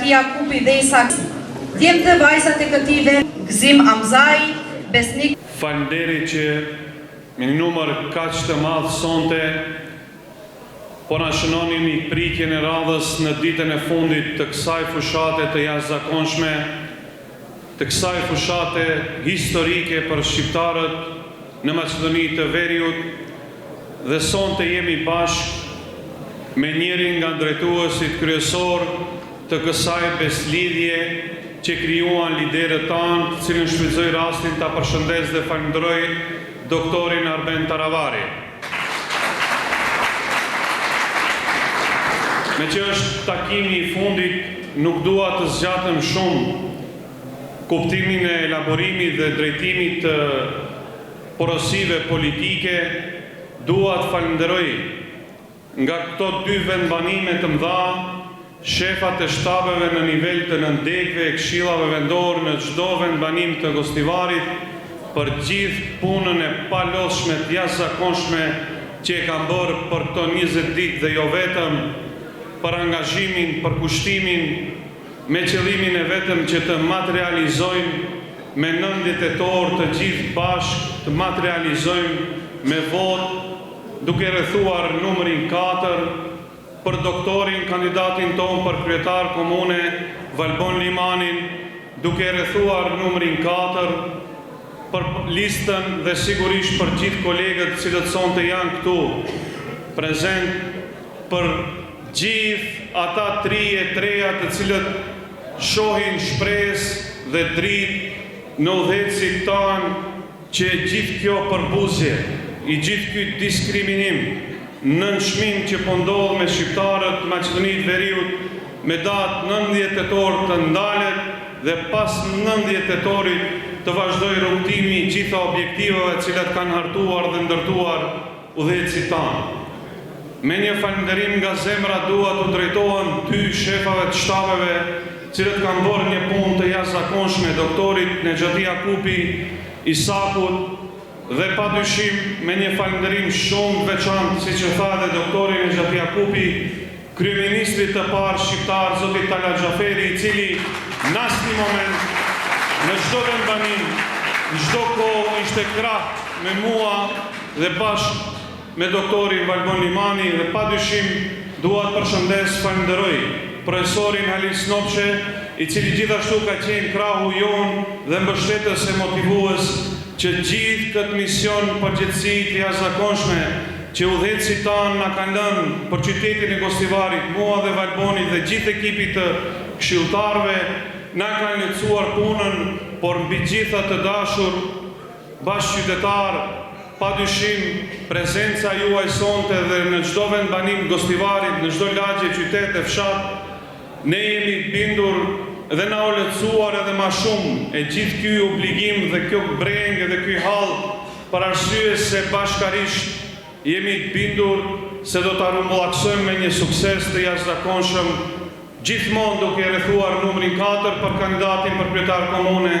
Nejati Jakupi dhe Isak, djemë të vajzat e këtive, Gzim Amzaj, Besnik. Falënderit që me një numër kaq të madh sonte po na shënoni një pritje në radhës në ditën e fundit të kësaj fushate të jashtëzakonshme, të kësaj fushate historike për shqiptarët në Maqedoni të Veriut, dhe sonte jemi bashkë me njërin nga drejtuesit kryesor të kësaj beslidhje që krijuan liderët tanë, të cilën shfrytëzoj rastin ta përshëndes dhe falenderoj doktorin Arben Taravari. Me që është takimi i fundit, nuk dua të zgjatëm shumë kuptimin e elaborimit dhe drejtimit të porosive politike, dua të falenderoj nga këto dy vendbanime të mëdha, shefat e shtabeve në nivel të nëndekve e këshillave vendorë në çdo vendbanim të Gostivarit për gjithë punën e palodhshme të jashtëzakonshme që e kanë bërë për këto 20 ditë dhe jo vetëm, për angazhimin, për kushtimin, me qëllimin e vetëm që të materializojnë me 9 tetor të gjithë bashkë, të materializojnë me votë, duke rrethuar numrin 4 për doktorin, kandidatin tonë për kryetar komune, Valbon Limanin, duke rrethuar numrin 4 për listën dhe sigurisht për gjithë kolegët cilët sonte janë këtu prezent, për gjithë ata 3 të cilët shohin shpresë dhe dritë në udhëhecit tanë që gjithë kjo përbuzje, i gjithë ky diskriminim, nënshmim që po ndodh me shqiptarët të Maqedonisë të Veriut me datë 19 tetor të ndalet dhe pas 19 tetorit të vazhdoj rrugtimi i gjitha objektiveve të cilat kanë hartuar dhe ndërtuar udhëhecit tanë. Me një falënderim nga zemra dua të drejtohem ty shefave të shtabeve, cilët kanë bërë një punë të jashtëzakonshme, doktorit Nejati Jakupi, Isakut, dhe pa dyshim me një falënderim shumë veçantë, siç e tha dhe doktori Nejati Jakupi, kryeministrit të parë shqiptar zotit Talat Xhaferi, i cili në asnjë moment, në çdo vendbanim, në çdo kohë ishte krah me mua dhe bashkë me doktorin Valbon Limani, dhe pa dyshim dua të përshëndes, falenderoj profesorin Halis Snopçe, i cili gjithashtu ka qenë krahu jon dhe mbështetës e motivues që gjithë këtë mision përgjithësi të jashtëzakonshme që udhëhecit tanë na kanë lënë për qytetin e Gostivarit, mua dhe Valbonit dhe gjithë ekipit të këshilltarëve, na kanë lehtësuar punën, por mbi gjitha të dashur bashkëqytetar, padyshim prezenca juaj sonte dhe në çdo vendbanim Gostivarit, në çdo lagje, qytet e fshat, ne jemi të bindur dhe na u lehtësuar edhe ma shumë e gjithë ky obligim dhe kjo brengë dhe ky hall për arsye se bashkarisht jemi të bindur se do ta rumbullaksojmë me një sukses të jashtëzakonshëm, gjithmonë duke rrethuar numrin 4 për kandidatin për kryetar komune,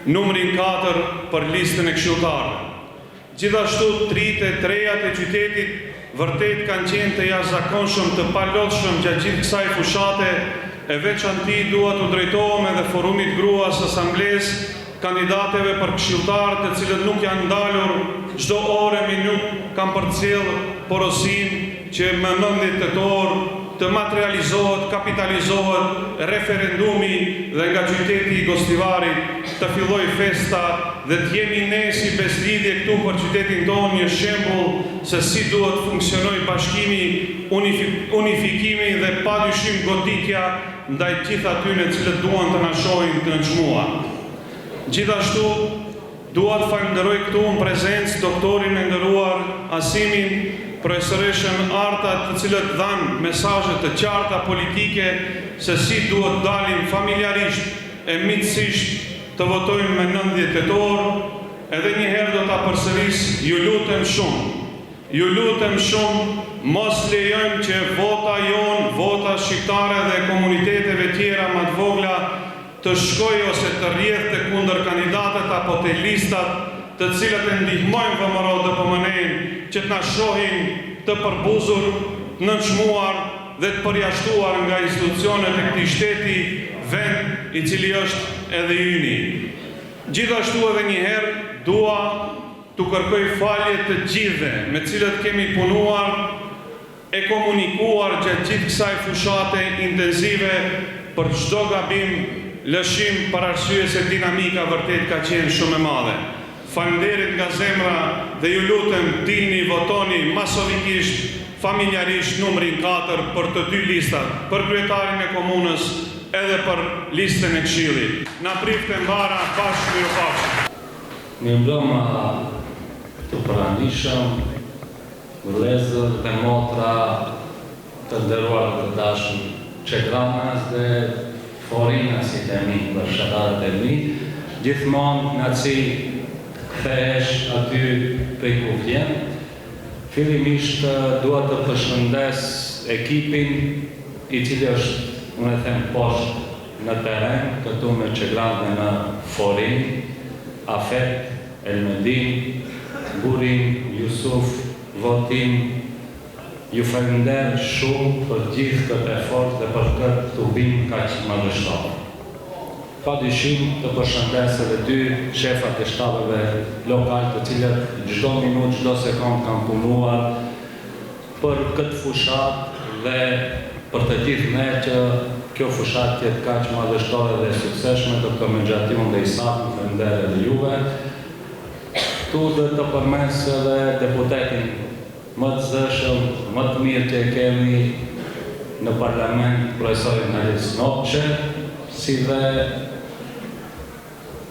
numrin 4 për listën e këshilltarëve. Gjithashtu 3 të qytetit vërtet kanë qenë të jashtëzakonshëm, të palodhshëm gjatë gjithë kësaj fushate. E veçanti dua të drejtohem edhe forumit gruas asamblesë, kandidateve për këshilltar të cilët nuk janë ndalur çdo orë minutë kanë përcjell porosin që më 19 tetor të materializohet, kapitalizohet referendumi dhe nga qyteti i Gostivarit të filloj festa dhe të jemi ne si beslidhje këtu për qytetin tonë një shembull se si duhet funksionoj bashkimi, unifikimi dhe padyshim goditja ndaj gjithë atyre të cilët duan të na shohin të nënçmuar. Gjithashtu dua të falenderoj këtu në prezencë doktorin e nderuar Asimin, profesoreshën Arta, të cilët dhanë mesazhe të qarta politike se si duhet dalim familjarisht e miqësisht të votojmë me 19 tetor. Edhe një herë do ta përsëris, ju lutem shumë, mos lejojmë që vota jon, vota shqiptare dhe komuniteteve tjera më të vogla të shkojë ose të rrjedhte kundër kandidatët apo të listat të cilët e ndihmojnë VMRO DPMN-in që të na shohin të përbuzur, nënçmuar dhe të përjashtuar nga institucionet e këtij shteti, vend i cili është edhe yni. Gjithashtu edhe një herë dua të kërkoj falje të gjithëve me cilët kemi punuar e komunikuar gjatë gjithë kësaj fushate intensive për çdo gabim, lëshim, për arsye se dinamika vërtet ka qenë shumë e madhe. Faleminderit nga zemra dhe ju lutem dilni votoni masovikisht, familjarisht numrin 4 për të dy listat, për kryetarin e komunës edhe për listën e këshillit. Na prifte mbara bashkë mirupafshim. Mirëmbrëma të pranishëm, vëllezër dhe motra të nderuar të dashur çegranas dhe forinas i temi për fshatarët e mi, gjithmonë nga si kthehesh aty prej ku vjen. Fillimisht dua të përshëndes ekipin i cili është, unë e them, poshtë në teren, këtu me çegran dhe në forin, Afet, Elmedin, Burin, Jusuf, Votin, ju falender shumë për gjithë këtë efort dhe për këtë tubim kaq madhështor. Pa dyshim të përshëndes edhe dy shefat e shtabeve lokal të cilët çdo minutë, çdo sekond kanë punuar për këtë fushat dhe për të gjithë ne që kjo fushat jetë kaq madhështore dhe suksesshme, Dr. Mexhation dhe Isaq, falender edhe juve. Tu dhe të përmes edhe deputetin më të zëshëm, më të mirë që e kemi në parlament, profesorin Halis Nopçe, si dhe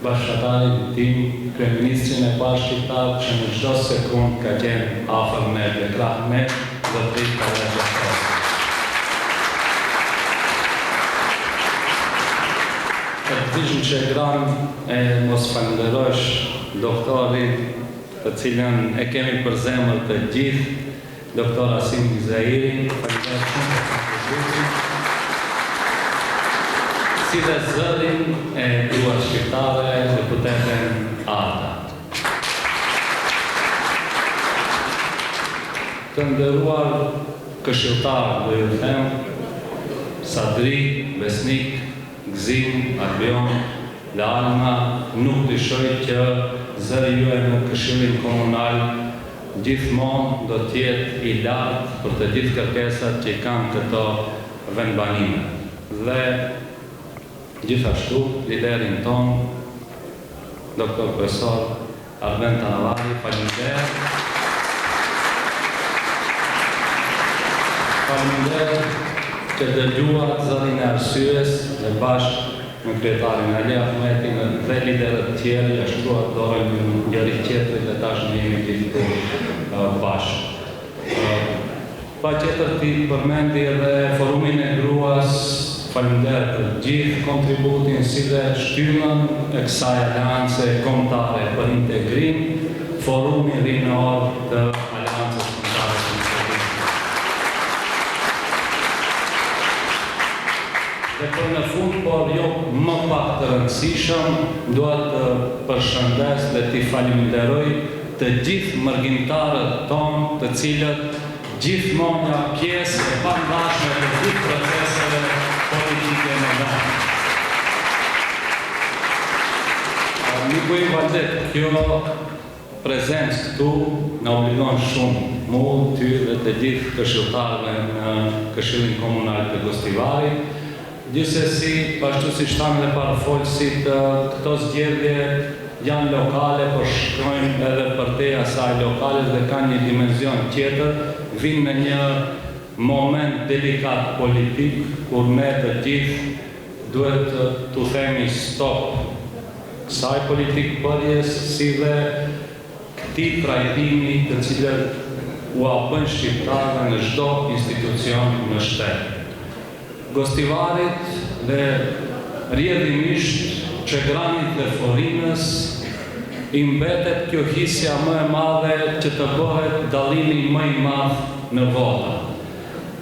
bashkëtarrin tim, kryeministrin e Bashkimtar, që në çdo sekund ka qenë afër me dhe krah me dhe prit ka dhe gjashtë. Të vishën që e granë e mos falenderosh doktorin të cilën e kemi për zemër të gjithë, doktor Asim Gizairin, falenderoj shumë për kontributin, si dhe zërin e gruas shqiptare, deputeten Arta. Të nderuar këshilltar dhe ju them, Sadri, Besnik, Gzim, Arbion, Lalma, nuk dyshoj që zëri juaj në Këshillin Komunal gjithmonë do t'jetë i lartë për të gjithë kërkesat që i kanë këto vendbanime. Dhe gjithashtu, liderin ton, doktor profesor Arben Tanavari, faleminderit. Faleminderit që dëgjuat zërin e arsyes dhe bashkë me kryetarin Ali Ahmetin dhe liderët tjerë jashtruar dorën njëri tjetrit dhe tash ne jemi gjithë bashkë. Pa tjetër ti përmendi edhe forumin e gruas, faleminderit për gjithë kontributin si dhe shtyllën e kësaj aleance kombëtare për integrim, forumi rinor të aleancës kombëtare për integrim. Dhe për në fund, por jo më pak të rëndësishëm, dua të përshëndes dhe t'i faleminderoj të gjithë mërgjimtarët tonë, të cilët gjithmonë janë pjesë e pandashme të gjithë proceseve politike në vend. Miku i Valdet, kjo prezencë këtu në obligon shumë mu, ty dhe të gjithë këshilltarëve në Këshillin Komunal të Gostivarit. Gjithsesi, ashtu si shtanë dhe parafolësit, këto zgjedhje janë lokale, por shkojnë edhe përtej asaj lokale dhe kanë një dimenzion tjetër, vinë në një moment delikat politik, kur ne të gjithë duhet të themi stop kësaj politik bërjes, si dhe këtij trajtimi të cilët u bën shqiptarëve në çdo institucion në shtet. Gostivarit dhe rrjedhimisht Çegranit dhe Forinës i mbetet kjo hisja më e madhe që të bëhet dallimi më i madh në vota.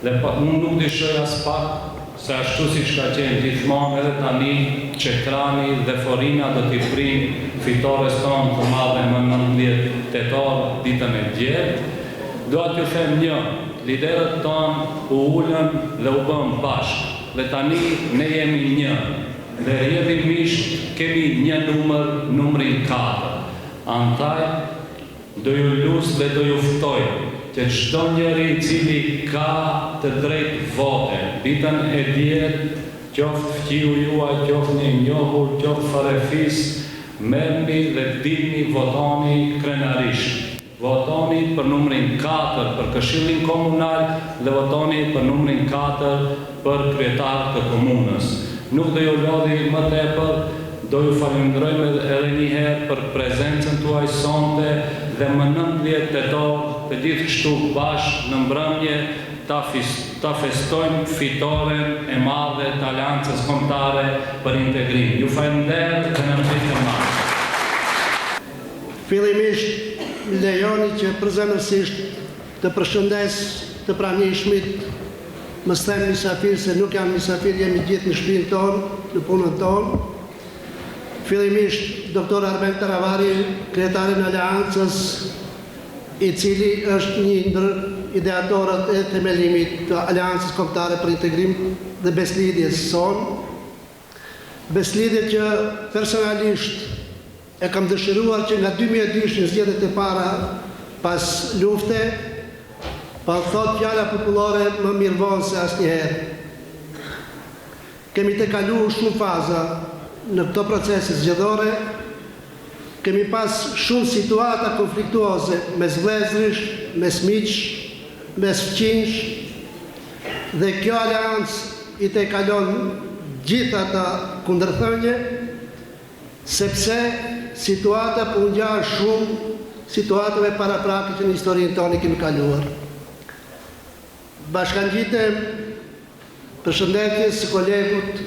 Dhe unë nuk dyshoj as pak se ashtu siç ka qenë gjithmonë edhe tani Çekrani dhe Forina do t'i prinë fitores tonë të madhe më 19 tetor ditën e djelë. Dua t'ju them një, liderët tonë u ullën dhe u bëm bashkë. Dhe tani ne jemi një. Dhe rrjedhimisht kemi një numrin 4. Antaj, do ju lusë dhe do ju ftoj që çdo njeri i cili ka të drejtë vote, ditën e djetë, qoftë fqiu juaj, qoftë një njohur, qoftë farefis, merrni dhe dilni votoni krenarisht. Votoni për numrin 4 për Këshillin Komunal dhe votoni për numrin 4 për kryetar të komunës. Nuk do ju lodhi më tepër, do ju falenderojmë edhe një herë për prezencën tuaj sonte dhe më 19 tetor të gjithë kështu bashkë në mbrëmje ta festojmë fitoren e madhe të Aleancës Kombëtare për Integrim. Ju falenderoj dhe në ditë të madhe. Fillimisht lejoni që përzemërsisht të përshëndes të pranishmit, më them misafir se nuk janë misafir, jemi gjithë në shtëpinë tonë, në punën tonë. Fillimisht Dr. Arben Taravari, kryetari në Aleancës, i cili është një ndër ideatorët e themelimit të Aleancës Kombëtare për Integrim dhe beslidhjes sonë. Beslidhje që personalisht e kam dëshiruar që nga 2002 zgjedhjet e para pas lufte, pa thot fjala popullore më mirë vonë se asnjëherë. Kemi të kalu shumë faza në këto procese zgjedhore, kemi pas shumë situata konfliktuoze mes vëllezërish, mes miq, mes fqinjsh, dhe kjo aleancë i të kalon gjithë ata kundërthënie, sepse situata po ngjan shumë situatave parapraktike në historinë tonë kemi kaluar. Bashkangjitem përshëndetjes së kolegut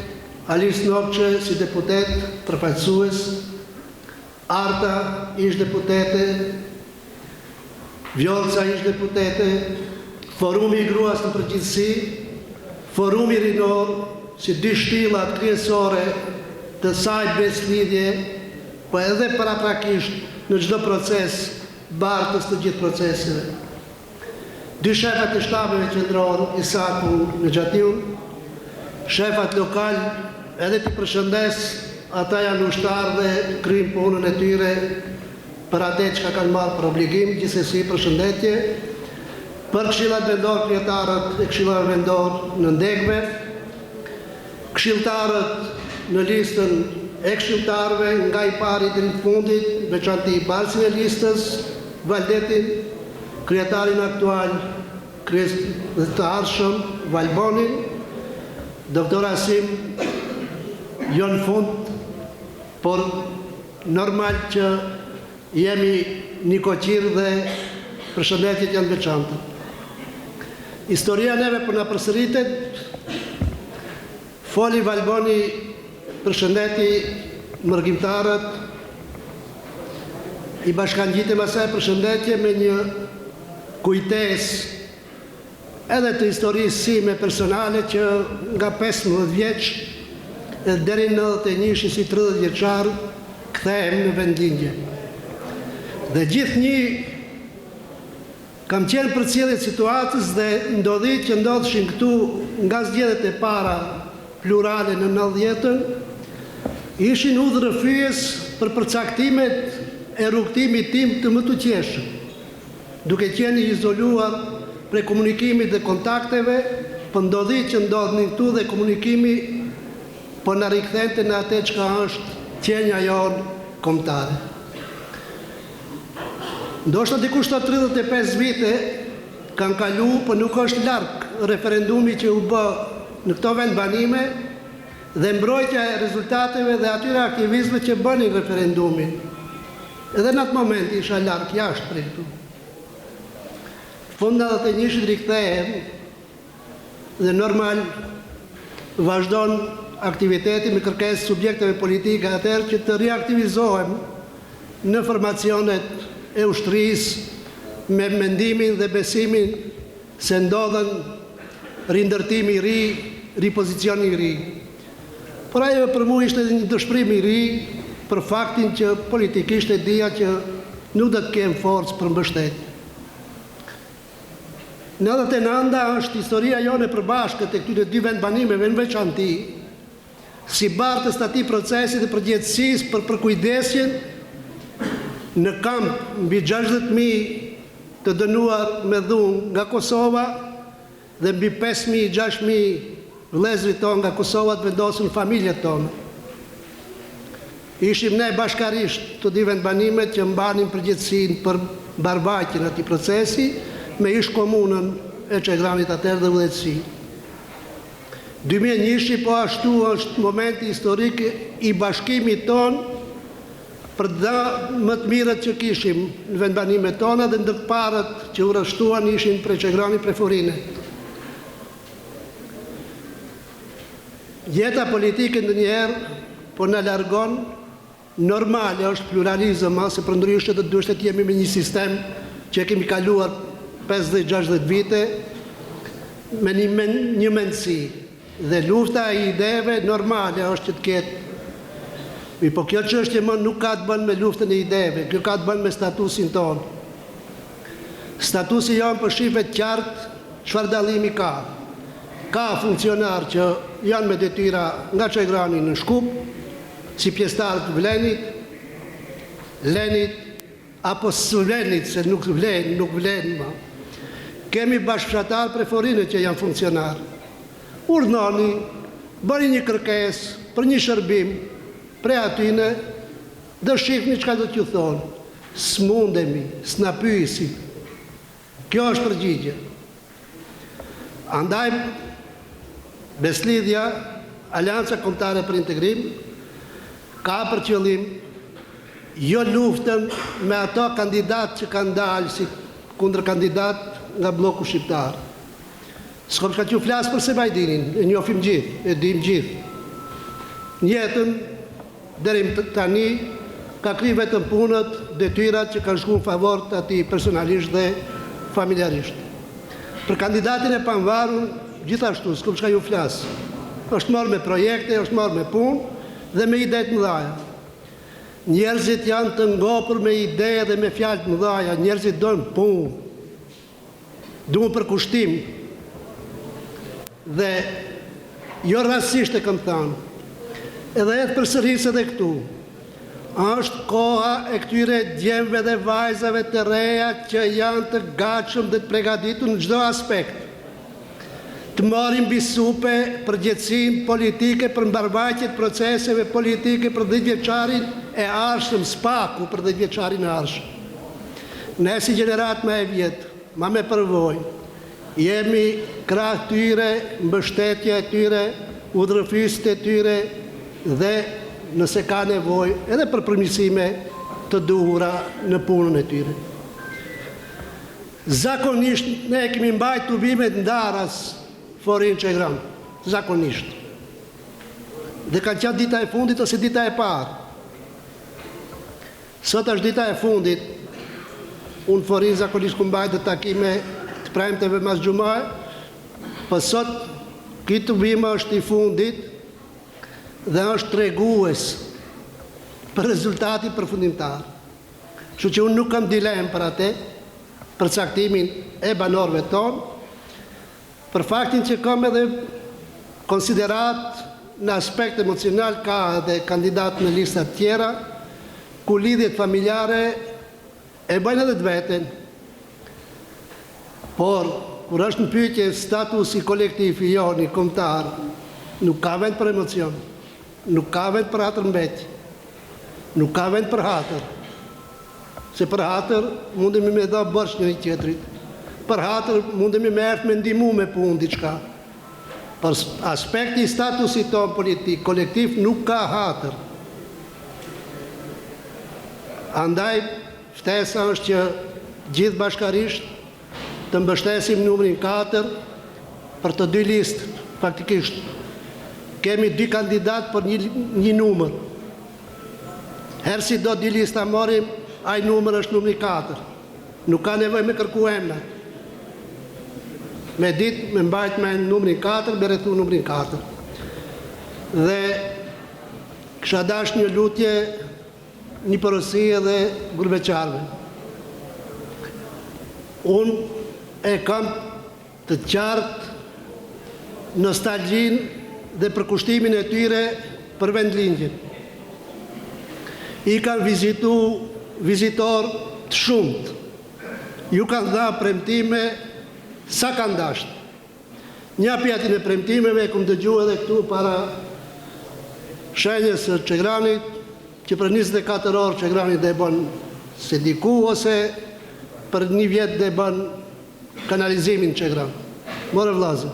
Alis Nopçe si deputet përfaqësues, Arta ish deputete, Vjolca ish deputete, Forumi i Gruas në përgjithësi, Forumi Rinor si dy shtillat kryesore të saj beslidhje, po edhe paraprakisht në çdo proces bartës të gjithë proceseve. Dy shefat e shtabeve qendror, Isaku në Xhatiu, shefat lokal, edhe të përshëndes, ata janë ushtarë dhe kryjnë punën e tyre për atë që kanë marrë për obligim, gjithsesi përshëndetje, për këshillat vendor, kryetarët e këshillave vendor në Ndegve, këshilltarët në listën e këshilltarëve nga i pari deri në fundit, veçanti i barsin e listës, Valdetin, kryetarin aktual, kryes të ardhshëm, Valbonin, Doktor Asim, jo në fund, por normal që jemi një koqirë dhe përshëndetjet janë veçanta. Historia neve për na përsëritet, foli Valboni, përshëndeti mërgjimtarët, i bashkangjitem asaj përshëndetje me një kujtes edhe të historisë sime personale që nga 15 vjeç deri në 91 si 30 vjeçar kthehem në vendlindje. Dhe gjithnjë kam qenë përcjellje situatës dhe ndodhi që ndodhshin këtu nga zgjedhjet e para plurale në 90-ën, ishin udhërrëfyes për përcaktimet e rrugtimit tim të më të qeshëm, duke qenë izoluar prej komunikimit dhe kontakteve, për ndodhi që ndodhnin këtu dhe komunikimi po na rikthente në atë çka është qenja jonë kombëtare. Ndoshta dikush të 35 vite kanë kalu, por nuk është larg referendumi që u bë në këto vendbanime dhe mbrojtja e rezultateve dhe atyre aktivistëve që bënin referendumin. Edhe në atë moment isha larg jashtë prej këtu. Fund 91 rikthehem dhe normal vazhdon aktiviteti me kërkesë subjekteve politike atëherë që të reaktivizohem në formacionet e ushtrisë me mendimin dhe besimin se ndodhen rindërtimi i ri, ripozicioni i ri. Por ajo për mua ishte një dëshpërim i ri për faktin që politikisht e dija që nuk do të kem forcë për mbështetje. 99 është historia jone përbashkët e këtyre dy vendbanimeve në veçanti, si bartës të atij procesit dhe përgjegjësisë për përkujdesjen në kamp mbi 60.000 të dënuar me dhunë nga Kosova dhe mbi 5.000-6.000 vëllezërit tonë nga Kosova të vendosën familjet tonë. Ishim ne bashkarisht të dy vendbanimet që mbanin përgjegjësinë për mbarvajtjen e atij procesi me ish komunën e Çegranit atëherë dhe udhëtësi. 2001 po ashtu është momenti historik i bashkimit ton për më të mirët që kishim në vendbanimet tona dhe ndërparët që urashtuan ishin prej Çegranit, prej Furinet. Jeta politike ndonjëherë po na largon, normale është pluralizëm, se përndryshe do duhet të jemi me një sistem që kemi kaluar 50-60 vite me një mendësi. Dhe lufta e ideve normale është që të ketë. Po kjo çështje më nuk ka të bënë me luftën e ideve, kjo ka të bënë me statusin tonë. Statusi jonë përshifet qartë çfarë dallimi ka. Ka funksionar që janë me detyra nga Çegrani në Shkup, si pjesëtarë të Vlenit, Lenit, apo së Vlenit, se nuk vlen më. Kemi bashkëfshatarë prej Forinet që janë funksionarë. Urdhnoni, bëni një kërkesë për një shërbim prej atyne, dhe shihni çka do t'ju thonë. S'mundemi, s'na pyesi. Kjo është përgjigje. Andaj, Beslidhja, Aleanca Kombëtare për Integrim, ka për qëllim jo luftën me ato kandidat që kanë dalë si kundër kandidat nga bloku shqiptar. S'kom shka që flasë për Sebajdinin, e njofim gjithë, e dim gjithë. Njetën, deri tani, ka kri vetëm punët, detyrat që kanë shku në favor të ati personalisht dhe familjarisht. Për kandidatin e pavarur, gjithashtu, s'kom shka ju flasë. është marrë me projekte, është marrë me punë dhe me ide të mëdhaja. Njerëzit janë të ngopur me ide dhe me fjalë të mëdhaja, njerëzit dojnë punë, duhen përkushtim. Dhe jo rastisht e kam thënë, edhe jetë përsëris edhe këtu, është koha e këtyre djemve dhe vajzave të reja që janë të gatshëm dhe të përgatitur në çdo aspekt. Të marrin mbi supe përgjegjësinë politike për mbarvajtje të proceseve politike për 10 vjeçarin e ardhshëm, spaku për 10 vjeçarin e ardhshëm. Ne si gjenerat më e vjetë, ma me përvojë, jemi krah tyre, mbështetje e tyre, udhërëfysit e tyre dhe nëse ka nevojë edhe për përmirësime të duhura në punën e tyre. Zakonisht ne kemi mbajtur tubimet ndaras Forin Çegran, zakonisht. Dhe ka qenë dita e fundit ose dita e parë. Sot është dita e fundit. Unë Forin zakonisht ku mbaj të takime të premteve mas xhumaj, po sot ky tubim është i fundit dhe është tregues për rezultatin përfundimtar. Kështu që unë nuk kam dilemë për atë, për caktimin e banorëve tonë, për faktin që kam edhe konsiderat në aspekt emocional ka edhe kandidat në listat tjera, ku lidhjet familjare e bëjnë edhe të veten. Por, kur është në pyetje statusi kolektiv i joni, kombëtar, nuk ka vend për emocion, nuk ka vend për hatërmbetje, nuk ka vend për hatër. Se për hatër mundemi me dha bërsh njëri tjetrit. Për hatër mundemi me ertë me ndimu me punë diçka. Për aspekti i statusit tonë politik, kolektiv nuk ka hatër. Andaj, ftesa është që gjithë bashkarisht të mbështesim numrin 4 për të dy listë, faktikisht. Kemi 2 kandidat për një numër. Herë si do 2 lista morim, ai numër është numri 4. Nuk ka nevojë me kërku emrat. Me ditë, me mbajt me numrin 4, me rrethu numrin 4. Dhe kisha dash një lutje, një porosi edhe gurbeqarve. Unë e kam të qartë nostalgjin dhe përkushtimin e tyre për vendlindjen. I kanë vizitor të shumët. Ju kanë dha premtime sa kanë dashur. Një pjatin e premtimeve e këmë dëgju edhe këtu para shenjës së Çegranit, që për 24 orë Çegrani dhe bën se diku ose për 1 vjet dhe bën kanalizimin Çegran. More vllazë.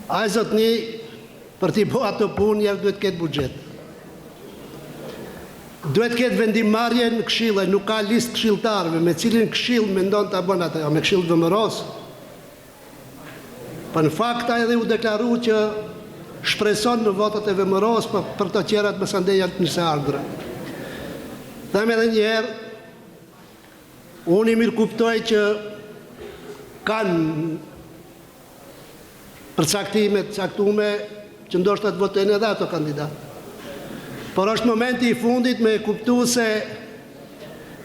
Ai zotni për t'i bo ato punë ja duhet ketë buxhet. Duhet ketë vendimmarrje në këshilla, nuk ka listë këshilltarëve me cilin këshill mendon ta bën atë, me këshill vëmëros. Po në fakt ai edhe u deklaru që shpreson në votat e vëmëros, për të tjerat më sande janë të njëse ardhra. Them edhe njerë, unë i mirë kuptoj që kanë përcaktime të caktume që ndoshta të votojnë edhe ato kandidat. Por është momenti i fundit me kuptu se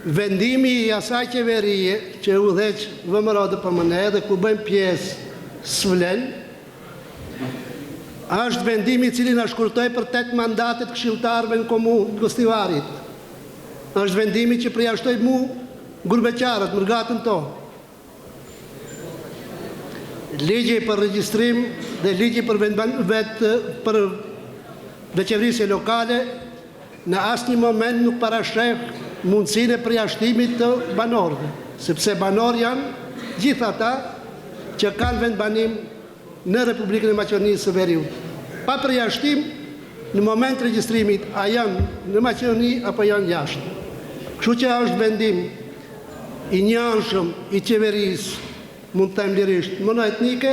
vendimi i asaj qeverie që u dheq vëmëro dhe pëmëne dhe ku bëjmë pjesë s'vlen, është vendimi i cili na shkurtoi për 8 mandatet këshilltarëve në komunë të Gostivarit. Është vendimi që përjashtoi mu gurbeqarët, mërgatën tonë. Ligji për regjistrim dhe ligji për veçevrisje lokale në asnjë moment nuk parashef mundësinë e përjashtimit të banorëve, sepse banorë janë gjithë ata që kanë vendbanim në Republikën e Maqedonisë së Veriut. Pa përjashtim, në moment regjistrimit, a janë në Maqedoni apo janë jashtë. Kështu që është vendim i njanshëm i qeverisë, mund të them lirisht, monoetnike,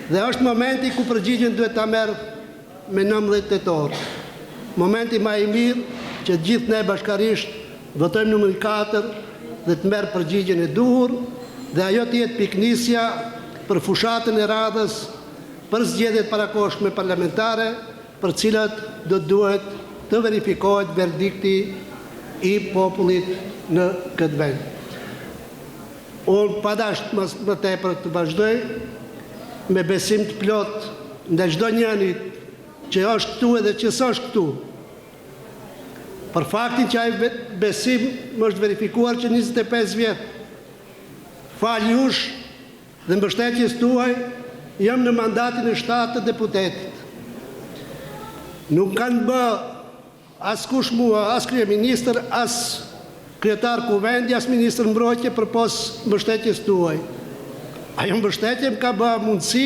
dhe është momenti ku përgjigjen duhet ta merr me 19 tetor. Momenti më i mirë që gjithë ne bashkarisht votojmë numër 4 dhe të merr përgjigjen e duhur dhe ajo të jetë piknisja për fushatën e radhës, për zgjedhjet parakohshme parlamentare, për cilat do duhet të verifikohet verdikti i popullit në këtë vend. Unë padasht më tepër të vazhdoj me besim të plot ndaj çdo njërit që është këtu edhe që s'është këtu. Për faktin që ai besim më është verifikuar që 25 vjet. Fal jush dhe mbështetjes tuaj, jam në mandatin e 7 të deputetit. Nuk kanë bë askush mua, as kryeministër, as kryetar kuvendi, as ministër mbrojtje përpos mbështetjes tuaj. Ajo mbështetje më ka bë mundësi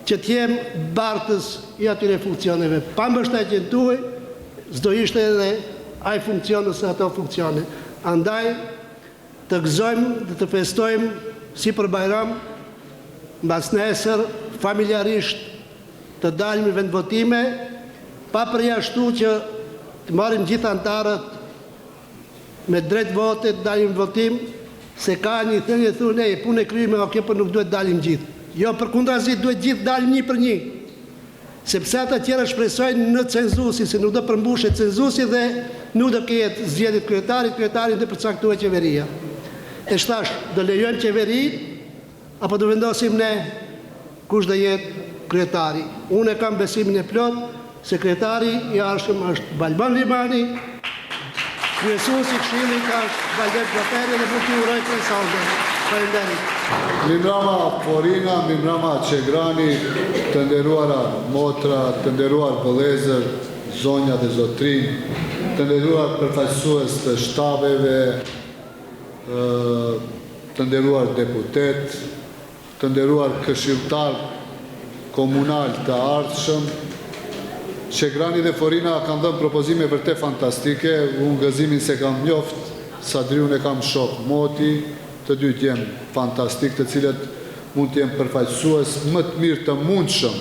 që t'jem bartës i atyre funksioneve. Pa mbështetjen tuaj, s'do ishte edhe ai funksion ose ato funksione. Andaj të gëzojmë dhe të festojmë si për Bajram, mbas nesër, familjarisht të dalim në vendvotime, pa përjashtu që të marrim gjithë antarët me drejt vote të dalim votim, se ka një thënie thonë, punë e kryme, ok, për nuk duhet dalim gjithë. Jo, përkundrazi duhet gjithë dalim 1 për 1. Sepse ata tjera shpresojnë në cenzusi, se nuk do përmbushet cenzusi dhe nuk do ketë zgjedhjet kryetarit dhe përcaktuar qeveria. E shtash, do lejojmë qeveri apo do vendosim ne kush do jetë kryetari. Unë e kam besimin e plot se kryetari i ardhshëm është Balban Limani, kryesuesi i Këshillit është Valdet Gjoperi dhe të uroj të salve. Faleminderit. Mimrama Forina, Mimrama Çegrani, të nderuara motra, të nderuar vëllezër, zonja dhe zotrin, të nderuar përfaqësues të shtabeve, të nderuar deputet, të nderuar këshilltar komunal të ardhshëm. Çegrani dhe Forina kanë dhënë propozime vërtet fantastike, unë gëzimin se kam njoft, Sadriun e kam shok moti, të dytë jenë fantastik, të cilët mund të jenë përfaqësues më të mirë të mundshëm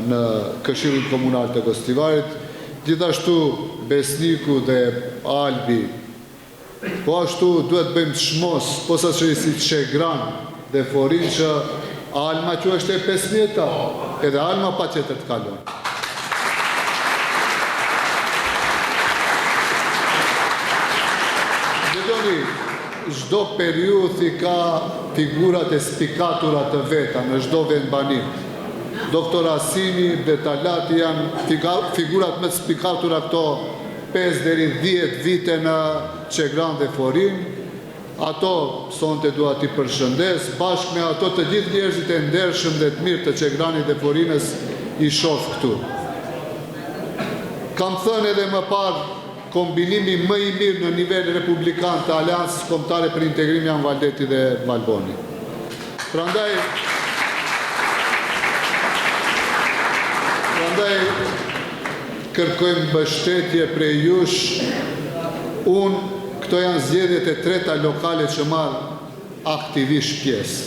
në Këshillin Komunal të Gostivarit. Gjithashtu Besniku dhe Albi, po ashtu duhet bëjmë çmos, posaçërisht si Çegran dhe Forin që Alma që është e 15-ta, edhe Alma pa qëtër të kalon. çdo periudhë i ka figurat e spikatura të veta në çdo vend banim. Doktor Asimi, Betalati janë figurat më të spikatura këto 5 deri 10 vite në Çegran dhe Forin. Ato sonte dua t'i përshëndes, bashkë me ato të gjithë njerëzit e ndershëm dhe të mirë të Çegranit dhe Forinës i shoh këtu. Kam thënë edhe më parë, kombinimi më i mirë në nivel republikan të Aleancës Kombëtare për Integrim janë Valdeti dhe Balboni. Prandaj kërkojmë mbështetje prej jush. Këto janë zgjedhjet e treta lokale që marr aktivisht pjesë.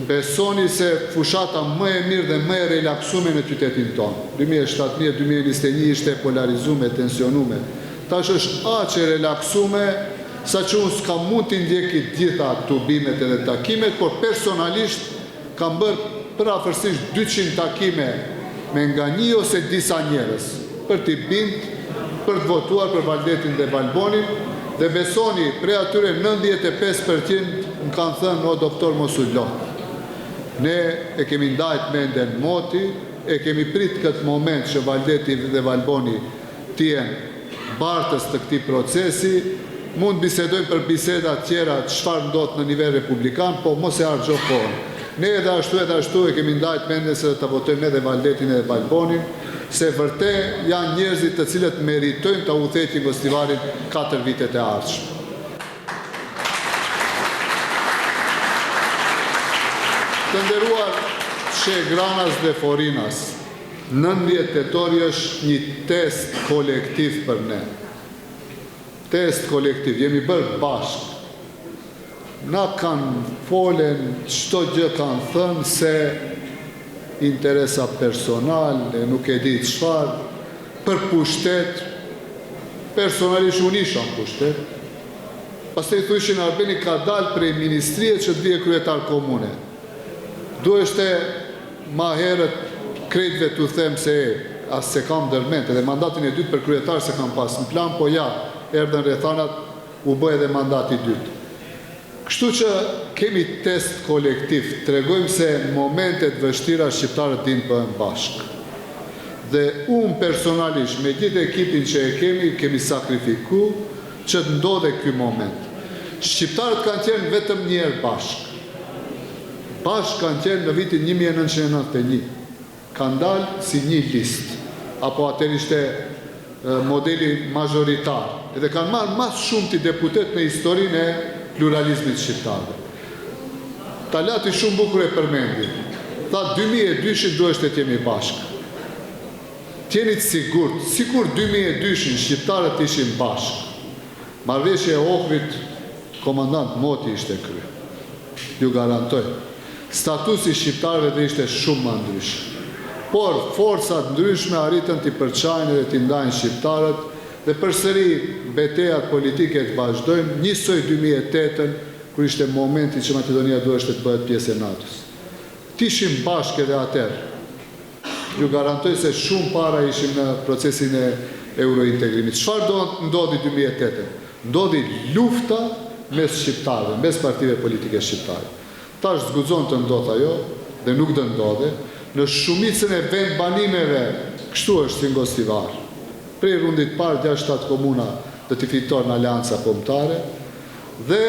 Besoni se fushata më e mirë dhe më e relaksume në qytetin tonë. 2017-2021 ishte polarizume, tensionume. Tash është aq e relaksume, sa që unë s'kam mund t'i ndjekit gjitha tubimet edhe takimet, por personalisht kam bërë përafërsisht 200 takime me nga një ose disa njerëz, për t'i bindë, për të votuar për Valdetin dhe Balbonin, dhe besoni, prej atyre 95% më kanë thënë, o doktor mos u lo. Ne e kemi ndajt menden moti, e kemi prit këtë moment që Valdeti dhe Balboni t'jenë bartës të këtij procesi, mund bisedojmë për biseda tjera çfarë ndodh në nivel republikan, po mos e harxho kohën. Ne edhe ashtu e kemi ndajt menden se të votojmë edhe Valdetin dhe Balbonin, se vërtet janë njerëzit të cilët meritojnë të udhëheqin festivalin 4 vitet e ardhshme. Të nderuar Çegranas dhe Forinas, 19 tetori është një test kolektiv për ne. Test kolektiv, jemi bërë bashkë. Na kanë folen, çdo gjë kanë thënë se interesa personale, nuk e di çfarë, për pushtet, personalisht unë isha në pushtet, pastaj thujshin Arbeni ka dalë prej ministrie që të bie kryetar komune. Duheshte ma herët krejtve t'u them se as se kam dërment, edhe mandatin e dytë për kryetar se kam pas në plan, po ja, erdhen rrethanat, u bë edhe mandati i dytë. Kështu që kemi test kolektiv, tregojmë se në momentet vështira shqiptarët dinë bëhen bashkë. Dhe unë personalisht, me gjithë ekipin që e kemi sakrifiku që të ndodhe ky moment. Shqiptarët kanë qenë vetëm njerë bashkë. Bashkë kanë qenë në vitin 1991. Kanë dalë si një listë, apo atër ishte modeli majoritar. Edhe kanë marrë mas shumë të deputet në historinë e pluralizmit shqiptarëve. Talati shumë bukur e përmendi. Tha 2002 duheshte t'jemi bashkë. Tjenit sigurt, sikur 2002 shqiptarët ishin bashkë. Marrëveshja e Ohrit, komandant Moti ishte krye. Ju garantoj. Statusi shqiptarëve dhe ishte shumë më ndryshëm. Por forcat ndryshme arritën t'i përçajnë dhe t'i ndajnë shqiptarët, dhe përsëri betejat politike të vazhdojnë, njësoj 2008-ën, kur ishte momenti që Maqedonia duheshte të bëhet pjesë e NATO-s. Tishim bashkë edhe atëherë. Ju garantoj se shumë para ishim në procesin e eurointegrimit. Çfarë ndodhi 2008-ën? Ndodhi lufta mes shqiptarëve, mes partive politike shqiptare. Tash zguxon të ndodh ajo dhe nuk do ndodhe. Në shumicën e vend banimeve, kështu është si Ngostivar. Prej rundit parë 6-7 komuna do t'i fitojnë Aleanca Kombëtare dhe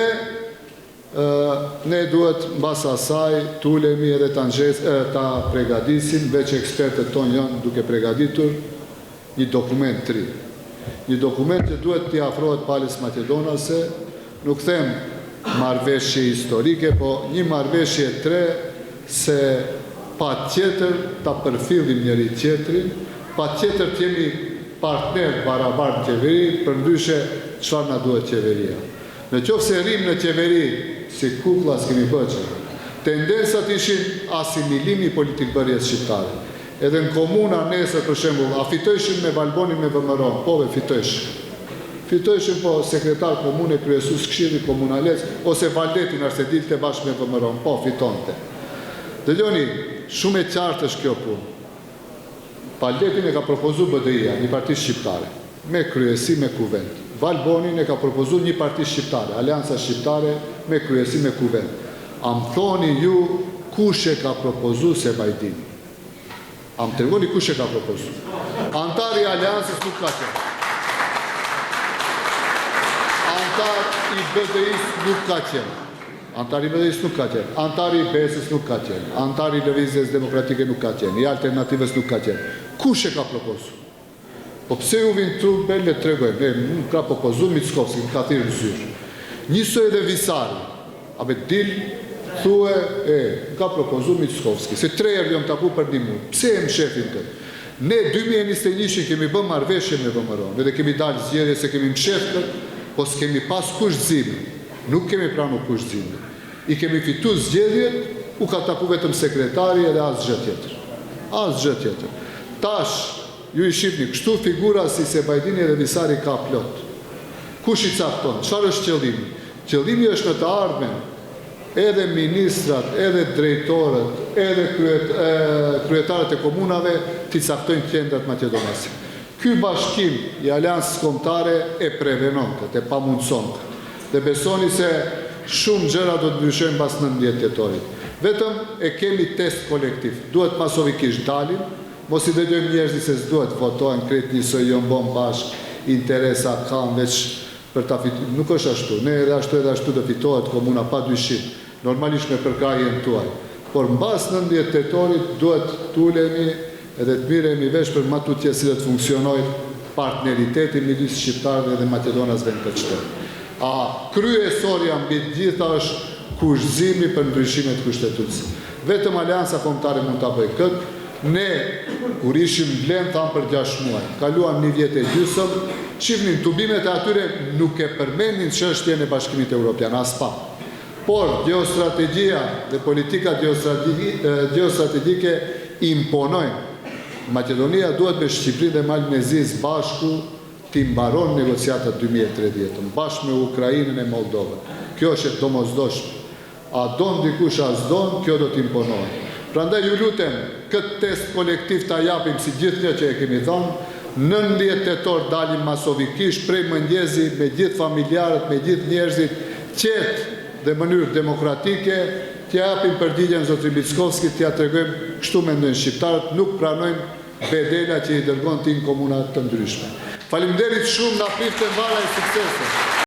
ne duhet mbas asaj t'ulemi edhe ta përgatisim, veç ekspertët tonë janë duke përgatitur një dokument 3. Një dokument që duhet t'i afrohet palës maqedonase, nuk them marrëveshje historike, po një marrëveshje 3 se pa tjetër ta përfillim njëri tjetrin, pa tjetër t'jemi partner barabar në qeveri, përndryshe çfarë na duhet qeveria. Në qoftë se rrim në qeveri, si kuklla s'kemi bëqë, tendensat ishin asimilimi politikbërjes shqiptare. Edhe në komuna nesër, për shembull, a fitojshin me Balbonin me VMRO? Po, fitojshin. Fitojshin po sekretar komune, kryesues këshillit komunalec, ose Valdetin arse dilte bashkë me VMRO? Po, fitonte. Dëgjoni, shumë e qartë është kjo punë. Valdetin e ka propozu BDI-a, një parti shqiptare. me kryesi me kuvend. Valbonin e ka propozuar një parti shqiptare, Alianca Shqiptare me kryesi me kuvend. Am thoni ju kush e ka propozuar Sebajdini. Am tregoni kush e ka propozuar. Antari i Aleancës nuk ka qenë. Antar i BDI-s nuk ka qenë. Antari i BDI-s nuk ka qenë. Antari i BES-ës nuk ka qenë. Antari i Lëvizjes Demokratike nuk ka qenë. I Alternativës nuk ka qenë. Kush e ka propozuar? Po pse ju vinë trupe, le tregojmë. Nuk ka propozuar Mickovski, nuk ka thirrë në zyrë. Njësoj edhe Visari. A be dil, thue, ka propozuar Mickovski. Se 3 herë jam taku për një muaj. Pse e më shefin këtë? Ne 2021 kemi bë marrëveshje me VMRO, dhe kemi dalë zgjedhje se kemi mshef këtë, po s'kemi pas kushtëzime. Nuk kemi pranuar kushtëzime. I kemi fitu zgjedhjet, u ka taku vetëm sekretari edhe asgjë tjetër. Asgjë tjetër. Tash, ju i shifni, kështu figura si Sebajdini dhe Visari ka plot. Kush i cakton? Çfarë është qëllimi? Qëllimi është në të ardhmen, edhe ministrat, edhe drejtorët, edhe kryetarët e komunave t'i caktojnë qendrat maqedonase. Ky bashkim i Aleancës Kombëtare e prevenon këtë, e pamundson këtë. Dhe besoni se shumë gjëra do të ndryshojnë pas 19 tetorit. Vetëm e kemi test kolektiv. Duhet masovikisht dalin, mos i dëgjojmë njerëzit se s'duhet votojnë, kretë njësoj jonë bon bashk, interesa kanë veç për ta fituar. Nuk është ashtu. Ne edhe ashtu të fitohet komuna pa dyshim. Normalisht me përkrahjen tuaj. Por mbas 19 tetorit duhet t'ulemi edhe të miremi vesh për matutje si dhe të funksionojnë partneriteti midis shqiptarëve dhe Maqedonasve në këtë shtëpi. A kryesorja mbi të gjitha është kushtëzimi për ndryshimet kushtetuese. Vetëm Aleanca Kombëtare mund ta bëjë këtë. Ne, kur ishim blen, thamë për 6 muaj, kaluam 1 vjet e gjysëm, shifnin tubimet e atyre nuk e përmendin çështjen e Bashkimit Evropian, as pa. Por, geostrategjia dhe politika geostrategjike imponojnë. Macedonia duhet me Shqipërinë dhe Malmezis bashku t'i mbaron negociatat 2030, bashkë me Ukrainën e Moldovën. Kjo është e domosdoshme. A don dikush as don, kjo do t'imponohet. Prandaj ju lutem, këtë test kolektiv ta japim si gjithë që e kemi thonë, 19 tetor dalim masovikisht prej mëngjesi me gjithë familjarët, me gjithë njerëzit, qetë dhe mënyrë demokratike, t'ja japim përgjigjen zotri Mickovski, t'ja tregojmë kështu mendojnë shqiptarët, nuk pranojnë bedela që i dërgon t'in komunat të ndryshme. Faleminderit shumë, na prifte vara e suksese.